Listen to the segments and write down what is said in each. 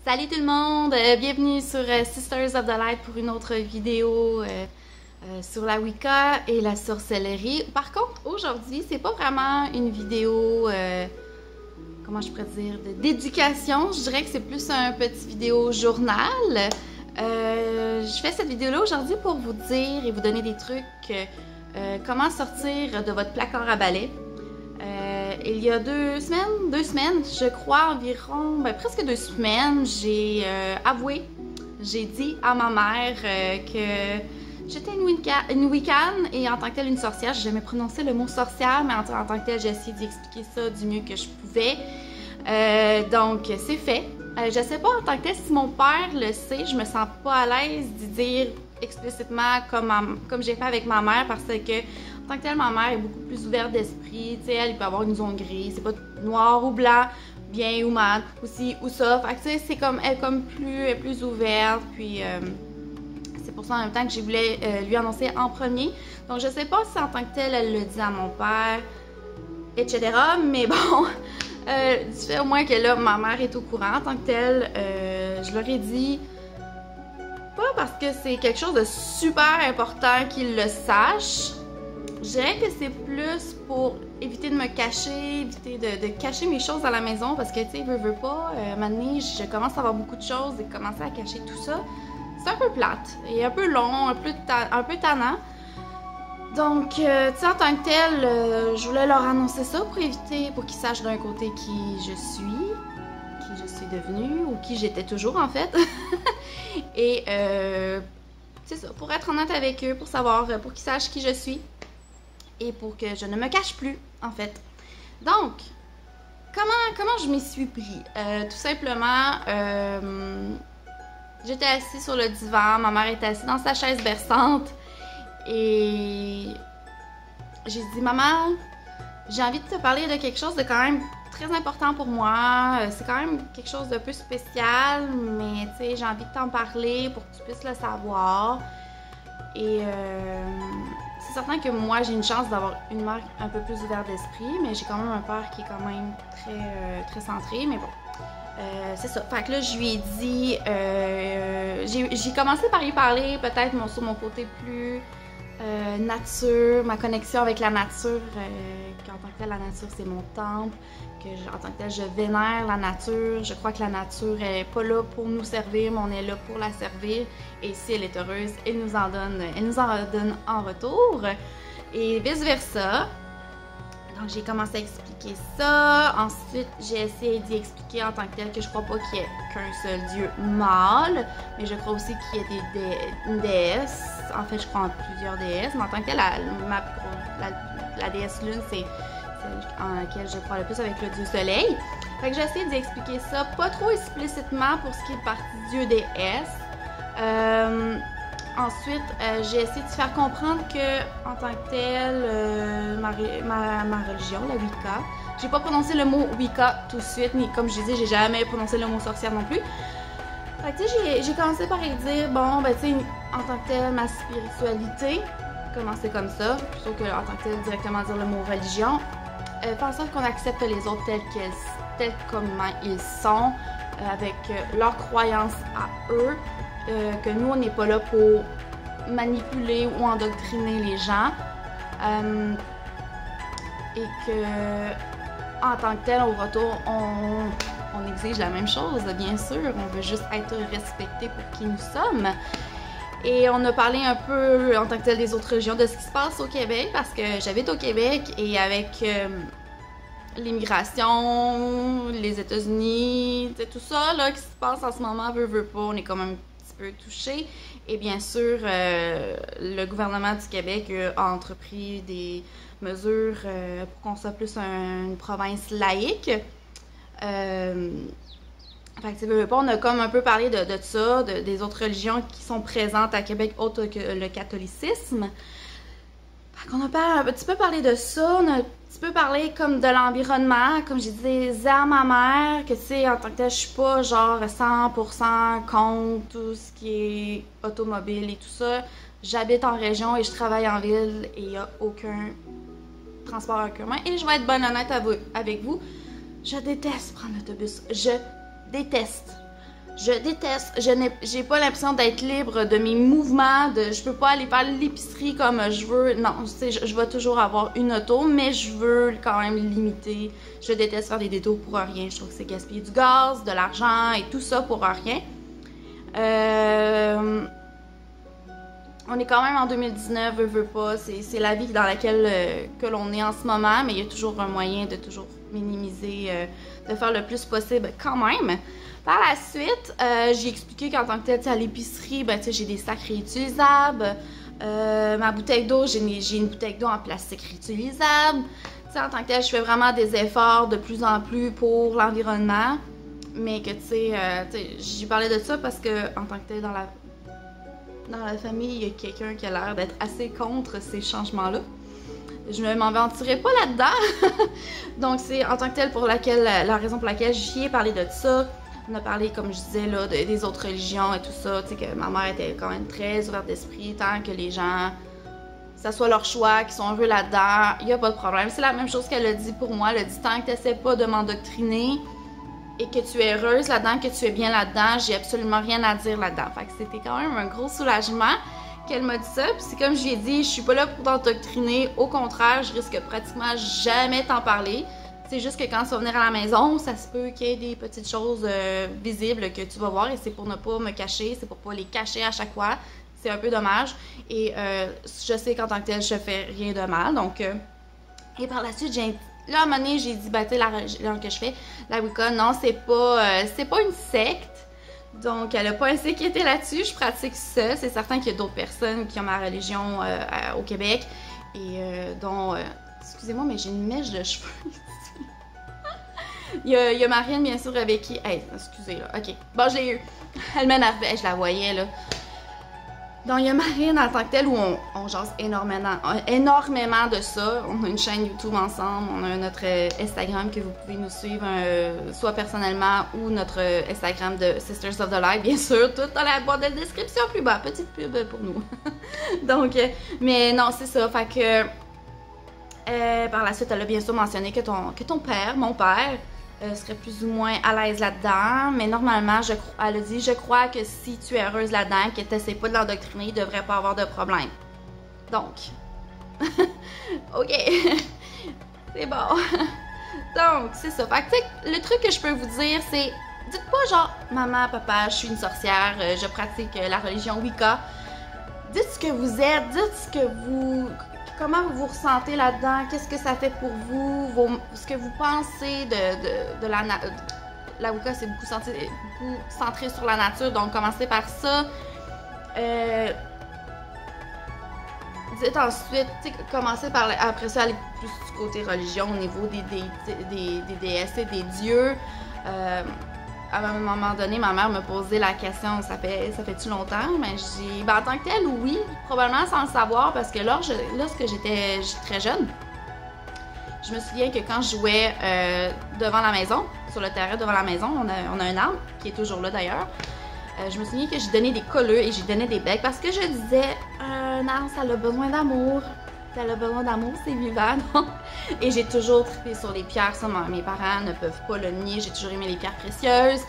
Salut tout le monde, bienvenue sur Sisters of the Light pour une autre vidéo sur la Wicca et la sorcellerie. Par contre, aujourd'hui, c'est pas vraiment une vidéo, comment je pourrais dire, d'éducation. Je dirais que c'est plus un petit vidéo journal. Je fais cette vidéo-là aujourd'hui pour vous dire et vous donner des trucs, comment sortir de votre placard à balai. Il y a deux semaines, je crois environ, presque 2 semaines, j'ai avoué, j'ai dit à ma mère que j'étais une Wiccan et en tant que telle une sorcière. J'ai jamais prononcé le mot sorcière, mais en tant que telle, j'ai essayé d'expliquer ça du mieux que je pouvais. Donc, c'est fait. Je sais pas en tant que tel si mon père le sait, je me sens pas à l'aise d'y dire explicitement comme j'ai fait avec ma mère parce que en tant que telle, ma mère est beaucoup plus ouverte d'esprit. Tu sais, elle peut avoir une zone grise, c'est pas noir ou blanc, bien ou mal, aussi ou ça. Fait que tu sais, c'est comme elle est plus ouverte. Puis c'est pour ça en même temps que j'ai voulu lui annoncer en premier. Donc je sais pas si en tant que telle, elle le dit à mon père, etc. Mais bon, du fait au moins que là, ma mère est au courant en tant que telle. Je leur ai dit. Pas parce que c'est quelque chose de super important qu'ils le sachent. Je dirais que c'est plus pour éviter de me cacher, éviter de cacher mes choses à la maison parce que, tu sais, veux pas, maintenant, je commence à avoir beaucoup de choses et commencer à cacher tout ça, c'est un peu plate et un peu long, un peu tannant. Donc, tu sais, en tant que tel, je voulais leur annoncer ça pour qu'ils sachent d'un côté qui je suis devenue ou qui j'étais toujours en fait. Et c'est ça, pour être honnête avec eux, pour savoir, pour qu'ils sachent qui je suis. Et pour que je ne me cache plus, en fait. Donc, comment je m'y suis pris? Tout simplement, j'étais assise sur le divan, ma mère était assise dans sa chaise berçante, et j'ai dit, maman, j'ai envie de te parler de quelque chose de quand même très important pour moi. C'est quand même quelque chose de peu spécial, mais tu sais, j'ai envie de t'en parler pour que tu puisses le savoir. Et c'est certain que moi, j'ai une chance d'avoir une mère un peu plus ouverte d'esprit, mais j'ai quand même un père qui est quand même très centré, mais bon. C'est ça. Fait que là, je lui ai dit... j'ai commencé par y parler, peut-être sur mon côté plus nature, ma connexion avec la nature, qu'en tant que telle, la nature, c'est mon temple, en tant que tel, je vénère la nature. Je crois que la nature, elle n'est pas là pour nous servir, mais on est là pour la servir. Et si elle est heureuse, elle nous en donne en retour. Et vice-versa. Donc, j'ai commencé à expliquer ça. Ensuite, j'ai essayé d'y expliquer en tant que tel que je crois pas qu'il y ait qu'un seul dieu mâle, mais je crois aussi qu'il y ait une déesse. En fait, je crois en plusieurs déesses, mais en tant que tel, la déesse lune, c'est en laquelle je crois le plus avec le dieu soleil. Fait que j'essaie d'expliquer ça, pas trop explicitement pour ce qui est partie dieu-déesse. Ensuite, j'ai essayé de faire comprendre que, en tant que telle, ma religion, la Wicca, j'ai pas prononcé le mot Wicca tout de suite, mais comme je disais, j'ai jamais prononcé le mot sorcière non plus. Fait que tu sais, j'ai commencé par y dire, bon, ben tu sais, en tant que telle, ma spiritualité, commencer comme ça, plutôt que en tant que telle, directement dire le mot religion. Faire en sorte qu'on accepte les autres tels comme ils sont, avec leurs croyances à eux, que nous, on n'est pas là pour manipuler ou endoctriner les gens, et que, en tant que tel, au retour, on exige la même chose, bien sûr, on veut juste être respecté pour qui nous sommes. Et on a parlé un peu en tant que tel des autres régions de ce qui se passe au Québec parce que j'habite au Québec et avec l'immigration, les États-Unis, tout ça là, qui se passe en ce moment, veut pas, on est quand même un petit peu touché. Et bien sûr, le gouvernement du Québec a entrepris des mesures pour qu'on soit plus une province laïque. Fait que tu veux pas, on a comme un peu parlé de ça, des autres religions qui sont présentes à Québec autres que le catholicisme. Fait qu'on a un petit peu parlé de ça, on a un petit peu parlé comme de l'environnement, comme j'ai dit à ma mère, que tu sais, en tant que telle, je suis pas genre 100% contre tout ce qui est automobile et tout ça. J'habite en région et je travaille en ville et il n'y a aucun transport en commun. Et je vais être bonne honnête avec vous, je déteste prendre l'autobus. Je déteste. Je déteste, j'ai pas l'impression d'être libre de mes mouvements, je peux pas aller faire l'épicerie comme je veux. Non, je vais toujours avoir une auto, mais je veux quand même limiter. Je déteste faire des détours pour rien. Je trouve que c'est gaspiller du gaz, de l'argent et tout ça pour rien. On est quand même en 2019, veux pas, c'est la vie dans laquelle que l'on est en ce moment, mais il y a toujours un moyen de toujours minimiser, de faire le plus possible quand même. Par la suite, j'ai expliqué qu'en tant que tel, à l'épicerie, ben, j'ai des sacs réutilisables. Ma bouteille d'eau, j'ai une bouteille d'eau en plastique réutilisable. En tant que tel, je fais vraiment des efforts de plus en plus pour l'environnement. Mais que, j'y parlais de ça parce que, en tant que tel, dans la famille, il y a quelqu'un qui a l'air d'être assez contre ces changements-là. Je ne m'en ventirai pas là-dedans. Donc, c'est en tant que tel la raison pour laquelle j'y ai parlé de ça. On a parlé, comme je disais, là, des autres religions et tout ça. Tu sais, que ma mère était quand même très ouverte d'esprit, tant que les gens, ça soit leur choix, qu'ils sont heureux là-dedans, il n'y a pas de problème. C'est la même chose qu'elle a dit pour moi. Elle a dit, tant que tu n'essaies pas de m'endoctriner et que tu es heureuse là-dedans, que tu es bien là-dedans, j'ai absolument rien à dire là-dedans. Fait que c'était quand même un gros soulagement qu'elle m'a dit ça. Puis c'est comme je lui ai dit, je suis pas là pour t'endoctriner. Au contraire, je risque pratiquement jamais t'en parler. C'est juste que quand tu vas venir à la maison, ça se peut qu'il y ait des petites choses visibles que tu vas voir et c'est pour ne pas me cacher, c'est pour pas les cacher à chaque fois. C'est un peu dommage. Et je sais qu'en tant que tel, je fais rien de mal. Donc, et par la suite, là, à un moment donné, j'ai dit, ben, tu sais, la religion que je fais, la Wicca, non, c'est pas une secte. Donc, elle n'a pas inquiété là-dessus. Je pratique ça. C'est certain qu'il y a d'autres personnes qui ont ma religion au Québec et dont... excusez-moi, mais j'ai une mèche de cheveux ici. Il y a Marianne, bien sûr, avec qui... Hey, excusez, là. OK. Bon, je l'ai eu. Elle m'énervait. Je la voyais, là. Donc, il y a Marianne en tant que telle où on jase énormément de ça. On a une chaîne YouTube ensemble. On a notre Instagram que vous pouvez nous suivre, soit personnellement ou notre Instagram de Sisters of the Light, bien sûr. Tout dans la boîte de description plus bas. Petite pub pour nous. Donc, mais non, c'est ça. Fait que... par la suite, elle a bien sûr mentionné que ton père, mon père, serait plus ou moins à l'aise là-dedans. Mais normalement, elle a dit, je crois que si tu es heureuse là-dedans, que tu n'essaies pas de l'endoctriner, il ne devrait pas avoir de problème. Donc, OK, c'est bon. Donc, c'est ça. Fait que, le truc que je peux vous dire, c'est, dites pas genre, maman, papa, je suis une sorcière, je pratique la religion Wicca. Dites ce que vous êtes, dites ce que vous... Comment vous vous ressentez là-dedans? Qu'est-ce que ça fait pour vous? Ce que vous pensez de la Wicca, c'est beaucoup centré sur la nature, donc commencez par ça. Dites ensuite, commencez par après ça, aller plus du côté religion au niveau des déesses et des dieux. À un moment donné, ma mère me posait la question, ça fait-tu longtemps? Mais je dis, ben, en tant que tel, oui, probablement sans le savoir, parce que lorsque j'étais très jeune, je me souviens que quand je jouais devant la maison, sur le terrain devant la maison, on a un arbre, qui est toujours là d'ailleurs, je me souviens que j'ai donné des colleux et j'ai donné des becs, parce que je disais, un arbre, ça a besoin d'amour. Ça a besoin d'amour, c'est vivant. Et j'ai toujours trippé sur les pierres. Ça, mes parents ne peuvent pas le nier. J'ai toujours aimé les pierres précieuses.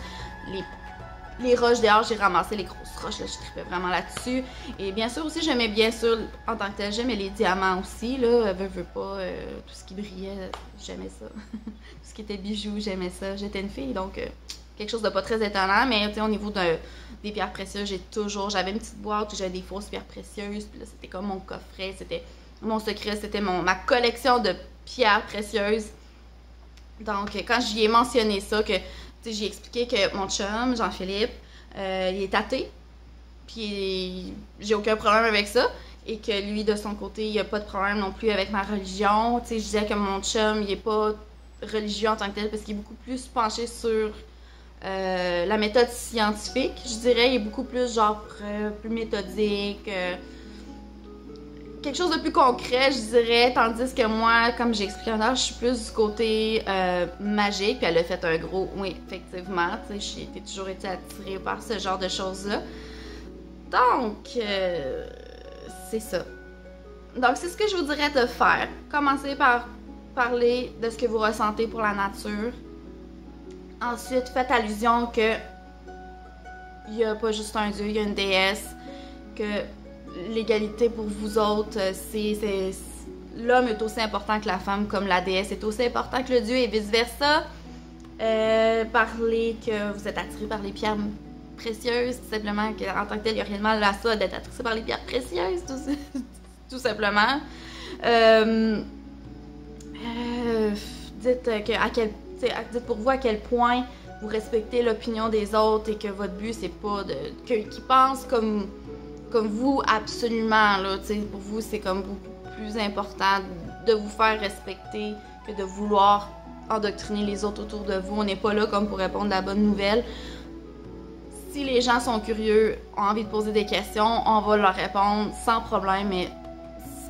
Les roches dehors, j'ai ramassé les grosses roches. Là, je trippais vraiment là-dessus. Et bien sûr aussi, j'aimais bien sûr, en tant que tel, j'aimais les diamants aussi. Là, veux pas, tout ce qui brillait, j'aimais ça. Tout ce qui était bijoux, j'aimais ça. J'étais une fille, donc quelque chose de pas très étonnant. Mais au niveau des pierres précieuses, j'avais une petite boîte où j'avais des fausses pierres précieuses. Puis là, c'était comme mon coffret. C'était... Mon secret, c'était ma collection de pierres précieuses. Donc, quand j'y ai mentionné ça, que j'ai expliqué que mon chum, Jean-Philippe, il est athée. Puis, j'ai aucun problème avec ça. Et que lui, de son côté, il n'y a pas de problème non plus avec ma religion. Je disais que mon chum, il n'est pas religieux en tant que tel parce qu'il est beaucoup plus penché sur la méthode scientifique. Je dirais, il est beaucoup plus, genre, plus méthodique. Quelque chose de plus concret, je dirais, tandis que moi, comme j'ai expliqué avant, je suis plus du côté magique, puis elle a fait un gros oui, effectivement, tu sais, j'ai toujours été attirée par ce genre de choses-là. Donc, c'est ça. Donc, c'est ce que je vous dirais de faire. Commencez par parler de ce que vous ressentez pour la nature. Ensuite, faites allusion que il n'y a pas juste un dieu, il y a une déesse, que l'égalité pour vous autres, l'homme est aussi important que la femme, comme la déesse est aussi important que le dieu et vice-versa. Parler que vous êtes attiré par les pierres précieuses, tout simplement, qu'en tant que tel, il n'y a rien de mal à ça d'être attiré par les pierres précieuses, tout simplement. Dites pour vous à quel point vous respectez l'opinion des autres et que votre but, c'est pas qu'ils pensent comme vous absolument, là, pour vous, c'est comme beaucoup plus important de vous faire respecter que de vouloir endoctriner les autres autour de vous. On n'est pas là comme pour répondre à la bonne nouvelle. Si les gens sont curieux, ont envie de poser des questions, on va leur répondre sans problème, mais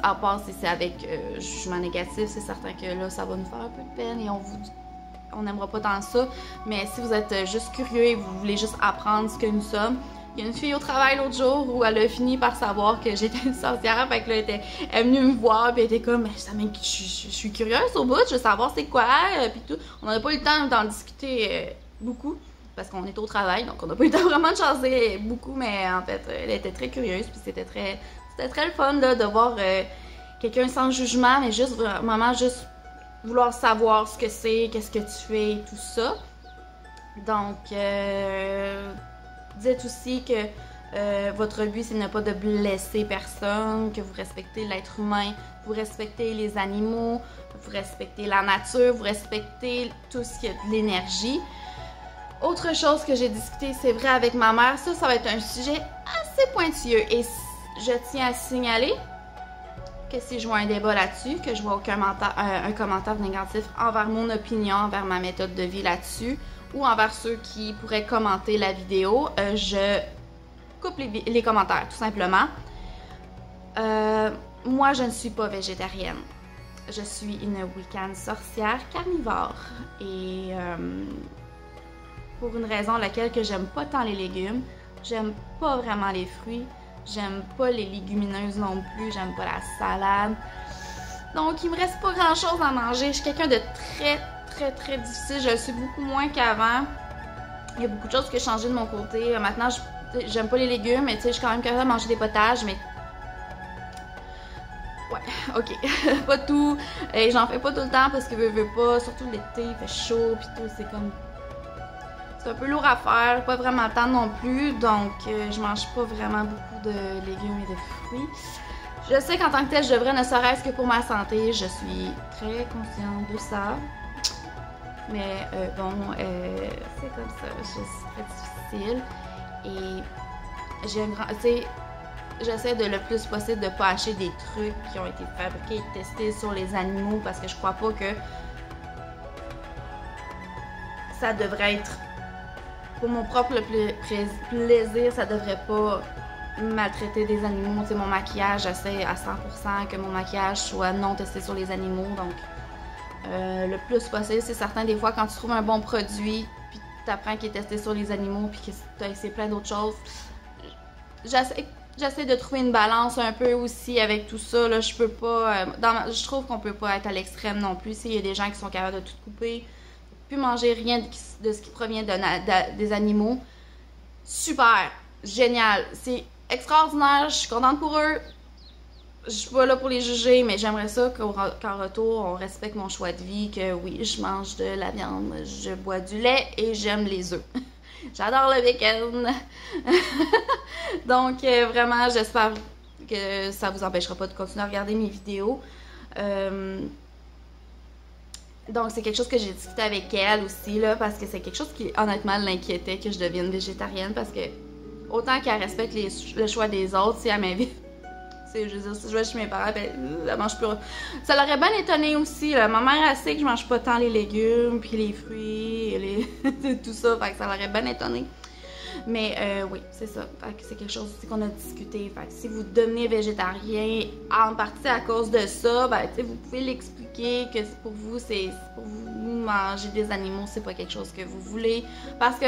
à part si c'est avec jugement négatif, c'est certain que là, ça va nous faire un peu de peine et on n'aimera pas tant ça. Mais si vous êtes juste curieux et vous voulez juste apprendre ce que nous sommes, il y a une fille au travail l'autre jour où elle a fini par savoir que j'étais une sorcière, fait que là, elle est venue me voir, puis elle était comme, je suis curieuse au bout, je veux savoir c'est quoi, puis tout. On n'a pas eu le temps d'en discuter beaucoup, parce qu'on était au travail, donc on n'a pas eu le temps vraiment de jaser beaucoup, mais en fait, elle était très curieuse, puis c'était très le fun là, de voir quelqu'un sans jugement, mais juste vraiment juste vouloir savoir ce que c'est, qu'est-ce que tu fais, tout ça. Donc, dites aussi que votre but, c'est de ne pas de blesser personne, que vous respectez l'être humain, vous respectez les animaux, vous respectez la nature, vous respectez tout ce qui est de l'énergie. Autre chose que j'ai discuté, c'est vrai, avec ma mère, ça va être un sujet assez pointilleux. Et je tiens à signaler que si je vois un débat là-dessus, que je vois aucun un commentaire négatif envers mon opinion, envers ma méthode de vie là-dessus, ou envers ceux qui pourraient commenter la vidéo, je coupe les commentaires, tout simplement. Moi, je ne suis pas végétarienne. Je suis une Wiccan sorcière carnivore. Et pour une raison laquelle que j'aime pas tant les légumes, j'aime pas vraiment les fruits, j'aime pas les légumineuses non plus, j'aime pas la salade. Donc, il me reste pas grand-chose à manger. Je suis quelqu'un de très difficile. Je le suis beaucoup moins qu'avant. Il y a beaucoup de choses qui ont changé de mon côté. Maintenant, j'aime pas les légumes, mais tu sais, je suis quand même capable de manger des potages, mais... Ouais, ok. Pas tout. Et j'en fais pas tout le temps parce que je veux pas. Surtout l'été, il fait chaud, pis tout, c'est comme... C'est un peu lourd à faire, pas vraiment le temps non plus, donc je mange pas vraiment beaucoup de légumes et de fruits. Je sais qu'en tant que tel, je devrais, ne serait-ce que pour ma santé, je suis très consciente de ça. Mais bon, c'est comme ça, c'est très difficile. Et j'ai un grand... Tu sais, j'essaie de le plus possible de pas acheter des trucs qui ont été fabriqués et testés sur les animaux parce que je crois pas que ça devrait être... Pour mon propre plaisir, ça devrait pas maltraiter des animaux. Tu sais, mon maquillage, j'essaie à 100% que mon maquillage soit non testé sur les animaux. Donc, le plus possible, c'est certain, des fois, quand tu trouves un bon produit, puis tu apprends qu'il est testé sur les animaux, puis que tu as essayé plein d'autres choses, j'essaie de trouver une balance un peu aussi avec tout ça. Là, je peux pas... je trouve qu'on peut pas être à l'extrême non plus. Il y a des gens qui sont capables de tout couper, plus manger rien de ce qui provient des animaux. Super! Génial! C'est extraordinaire! Je suis contente pour eux. Je suis pas là pour les juger, mais j'aimerais ça qu'en retour, on respecte mon choix de vie, que oui, je mange de la viande, je bois du lait et j'aime les œufs. J'adore le bacon! Donc, vraiment, j'espère que ça vous empêchera pas de continuer à regarder mes vidéos. Donc, c'est quelque chose que j'ai discuté avec elle aussi, là, parce que c'est quelque chose qui, honnêtement, l'inquiétait que je devienne végétarienne, parce que, autant qu'elle respecte le choix des autres, si elle m'invite, je veux dire, si je vais chez mes parents, elle mange plus... Ça l'aurait bien étonné aussi, là. Ma mère, elle sait que je mange pas tant les légumes, puis les fruits, tout ça, fait que ça l'aurait bien étonné. Mais oui, c'est ça. Fait que c'est quelque chose aussi qu'on a discuté. Fait que si vous devenez végétarien en partie à cause de ça, ben, vous pouvez l'expliquer que pour vous manger des animaux, c'est pas quelque chose que vous voulez. Parce que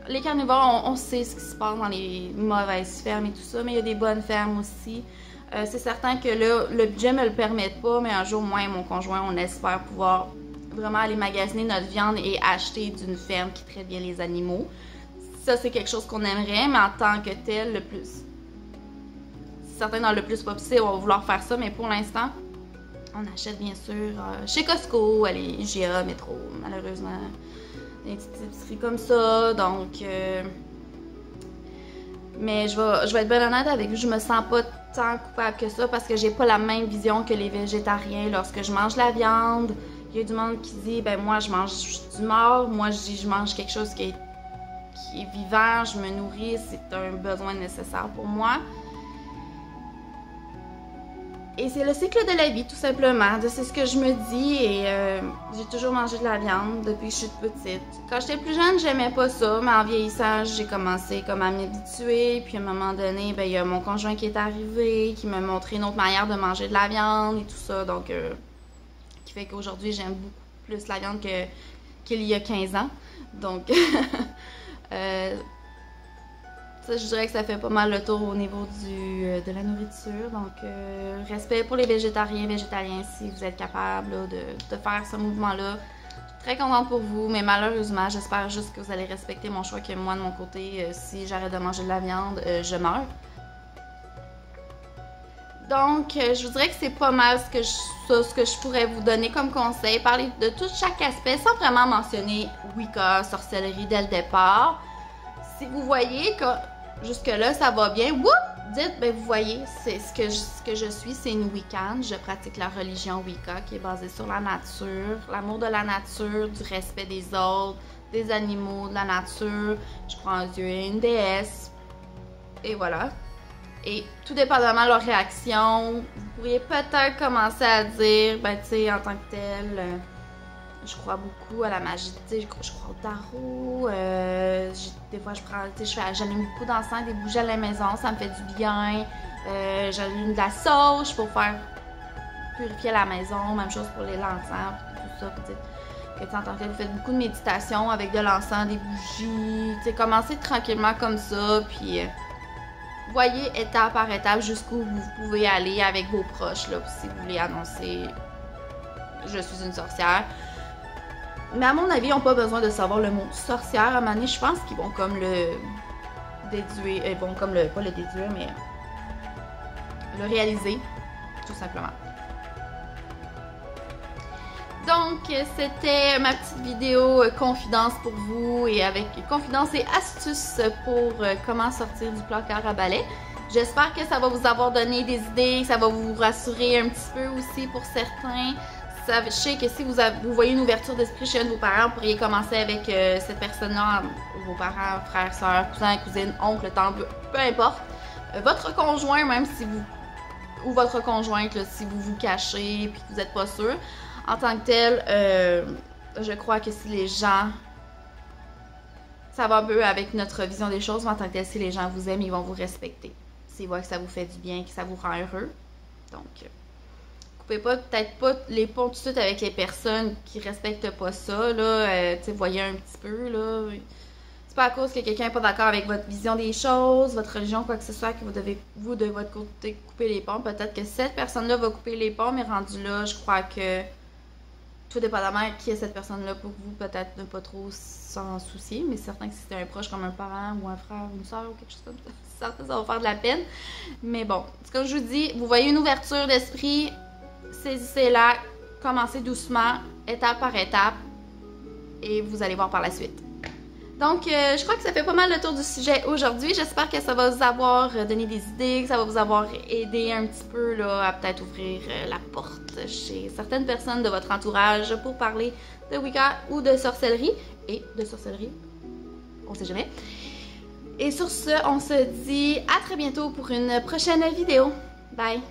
les carnivores, on sait ce qui se passe dans les mauvaises fermes et tout ça, mais il y a des bonnes fermes aussi. C'est certain que là, le budget me le permet pas, mais un jour, moi et mon conjoint, on espère pouvoir vraiment aller magasiner notre viande et acheter d'une ferme qui traite bien les animaux. ça c'est quelque chose qu'on aimerait, mais en tant que tel, le plus... Certains dans le plus possible, on va vouloir faire ça, mais pour l'instant, on achète bien sûr chez Costco, allez, IGA, Métro, malheureusement, des petites épiceries comme ça, donc... Mais je vais être bien honnête avec vous, je me sens pas tant coupable que ça parce que j'ai pas la même vision que les végétariens lorsque je mange la viande. Il y a du monde qui dit, ben moi je mange du mort, moi je dis je mange quelque chose qui est vivant, je me nourris, c'est un besoin nécessaire pour moi. Et c'est le cycle de la vie, tout simplement. C'est ce que je me dis et j'ai toujours mangé de la viande depuis que je suis petite. Quand j'étais plus jeune, j'aimais pas ça, mais en vieillissant, j'ai commencé comme à m'habituer. Puis à un moment donné, ben, il y a mon conjoint qui est arrivé, qui m'a montré une autre manière de manger de la viande et tout ça. Donc, qui fait qu'aujourd'hui, j'aime beaucoup plus la viande qu'il y a 15 ans. Donc, je dirais que ça fait pas mal le tour au niveau de la nourriture. Donc, respect pour les végétariens, végétaliens, si vous êtes capable là, de faire ce mouvement-là. Je suis très contente pour vous, mais malheureusement, j'espère juste que vous allez respecter mon choix, que moi, de mon côté, si j'arrête de manger de la viande, je meurs. Donc, je vous dirais que c'est pas mal ce que je pourrais vous donner comme conseil. Parler de tout chaque aspect sans vraiment mentionner Wicca, sorcellerie dès le départ. Si vous voyez que jusque-là, ça va bien, whoop, dites, ben vous voyez, c'est ce que je suis, c'est une Wiccan. Je pratique la religion Wicca qui est basée sur la nature, l'amour de la nature, du respect des autres, des animaux, de la nature. Je crois en Dieu et une déesse. Et voilà. Et tout dépendamment de leur réaction, vous pourriez peut-être commencer à dire, ben tu sais, en tant que tel, je crois beaucoup à la magie, tu sais, je crois au tarot, des fois je prends, tu sais, j'allume beaucoup d'encens, des bougies à la maison, ça me fait du bien, j'allume de la sauge pour faire purifier la maison, même chose pour les l'encens, tout ça, que tu en tant que tel, vous faites beaucoup de méditation avec de l'encens, des bougies, tu sais, commencez tranquillement comme ça, puis... voyez étape par étape jusqu'où vous pouvez aller avec vos proches, là, si vous voulez annoncer « je suis une sorcière ». Mais à mon avis, ils n'ont pas besoin de savoir le mot sorcière. À un moment donné, je pense qu'ils vont comme le déduire, ils vont comme pas le déduire, mais le réaliser, tout simplement. Donc, c'était ma petite vidéo confidence pour vous et avec confidence et astuces pour comment sortir du placard à balai. J'espère que ça va vous avoir donné des idées, que ça va vous rassurer un petit peu aussi pour certains. Sachez que si vous voyez une ouverture d'esprit chez un de vos parents, vous pourriez commencer avec cette personne-là, vos parents, frères, sœurs, cousins, cousines, oncles, tantes, peu importe. Votre conjoint, même si vous... ou votre conjointe, là, si vous vous cachez et que vous n'êtes pas sûr. En tant que tel, je crois que si les gens... Ça va un peu avec notre vision des choses, mais en tant que tel, si les gens vous aiment, ils vont vous respecter. S'ils voient que ça vous fait du bien, que ça vous rend heureux. Donc, coupez peut-être pas les ponts tout de suite avec les personnes qui respectent pas ça, là. Tu sais, voyez un petit peu, là. C'est pas à cause que quelqu'un n'est pas d'accord avec votre vision des choses, votre religion, quoi que ce soit, que vous devez, vous, de votre côté, couper les ponts. Peut-être que cette personne-là va couper les ponts, mais rendu là, je crois que... tout dépendamment qui est cette personne-là pour vous, peut-être ne pas trop s'en soucier, mais c'est certain que si c'était un proche comme un parent ou un frère ou une soeur ou quelque chose comme ça, c'est certain que ça va faire de la peine. Mais bon, comme je vous dis, vous voyez une ouverture d'esprit, saisissez-la, commencez doucement, étape par étape, et vous allez voir par la suite. Donc, je crois que ça fait pas mal le tour du sujet aujourd'hui. J'espère que ça va vous avoir donné des idées, que ça va vous avoir aidé un petit peu là, à peut-être ouvrir la porte chez certaines personnes de votre entourage pour parler de Wicca ou de sorcellerie. Et de sorcellerie, on sait jamais. Et sur ce, on se dit à très bientôt pour une prochaine vidéo. Bye!